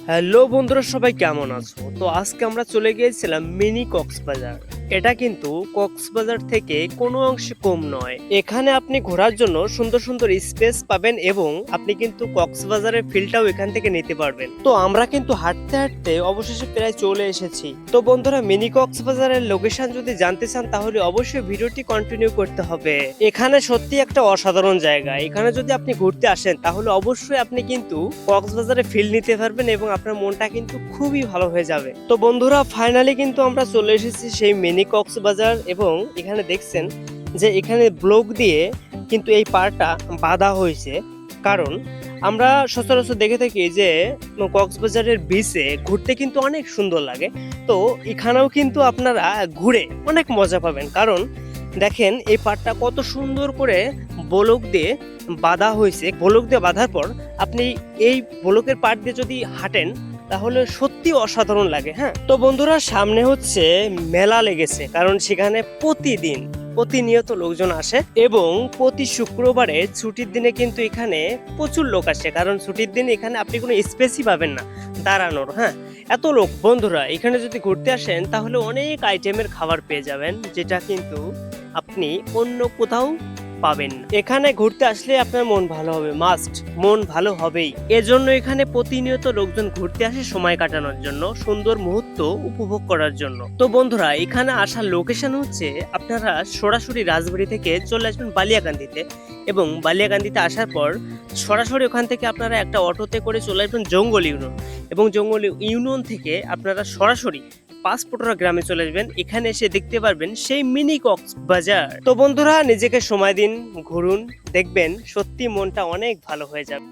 Hello বন্ধুরা, সবাই কেমন আছো? তো আজকে আমরা চলে গিয়েছিলাম মিনি কক্সবাজার। এটা কিন্তু কক্সবাজার থেকে কোনো অংশে কম নয়। এখানে আপনি ঘোরার জন্য সুন্দর সুন্দর স্পেস পাবেন এবং আপনি কিন্তু কক্সবাজারের ফিলটাও এখান থেকে নিতে পারবেন। তো আমরা কিন্তু হাঁটতে হাঁটতে অবশেষে প্রায় চলে এসেছি। তো বন্ধুরা, মিনি কক্সবাজারের লোকেশন যদি জানতে চান তাহলে অবশ্যই ভিডিওটি কন্টিনিউ করতে হবে। এখানে সত্যি একটা অসাধারণ জায়গা। এখানে যদি আপনি ঘুরতে আসেন তাহলে অবশ্যই আপনি কিন্তু কক্সবাজারে ফিল নিতে পারবেন এবং আপনার মনটা কিন্তু খুবই ভালো হয়ে যাবে। তো বন্ধুরা, ফাইনালি কিন্তু আমরা চলে এসেছি সেই মিনি কক্সবাজার এবং এখানে দেখছেন যে এখানে ব্লক দিয়ে কিন্তু এই পাড়টা বাঁধা হয়েছে। কারণ আমরা সচরাচর দেখে থাকি যে কক্সবাজারের বিচে ঘুরতে কিন্তু অনেক সুন্দর লাগে। তো এখানেও কিন্তু আপনারা ঘুরে অনেক মজা পাবেন। কারণ দেখেন এই পাড়টা কত সুন্দর করে ব্লক দিয়ে বাঁধা হয়েছে। ব্লক দিয়ে বাঁধার পর আপনি এই ব্লকের পাড় দিয়ে যদি হাঁটেন তাহলে সত্যি অসাধারণ লাগে। হ্যাঁ, তো বন্ধুরা, সামনে হচ্ছে মেলা লেগেছে। কারণ সেখানে প্রতিনিয়ত লোকজন আসে এবং প্রতি শুক্রবারে ছুটির দিনে কিন্তু এখানে প্রচুর লোক আসে। কারণ ছুটির দিনে এখানে আপনি কোনো স্পেসই পাবেন না দাঁড়ানোর। হ্যাঁ, এত লোক। বন্ধুরা, এখানে যদি ঘুরতে আসেন তাহলে অনেক আইটেমের খাবার পেয়ে যাবেন, যেটা কিন্তু আপনি অন্য কোথাও পাবেন না। এখানে ঘুরতে আসলে আপনার মন ভালো হবে, মাস্ট মন ভালো হবেই। এজন্য এখানে প্রতিনিয়ত লোকজন ঘুরতে আসে সময় কাটানোর জন্য, সুন্দর মুহূর্ত উপভোগ করার জন্য। তো বন্ধুরা, এখানে আসার লোকেশন হচ্ছে আপনারা সরাসরি রাজবাড়ী থেকে চলে আসবেন বালিয়াকান্দিতে এবং বালিয়াকান্দিতে আসার পর সরাসরি ওখান থেকে আপনারা একটা অটোতে করে চলে আসবেন জঙ্গল ইউনিয়ন এবং জঙ্গল ইউনিয়ন থেকে আপনারা সরাসরি পাঁচপোটরা গ্রামে চলে আসবেন। এখানে এসে দেখতে পারবেন সেই মিনি কক্সবাজার। তো বন্ধুরা, নিজেকে সময় দিন, ঘুরুন, দেখবেন সত্যি মনটা অনেক ভালো হয়ে যাবে।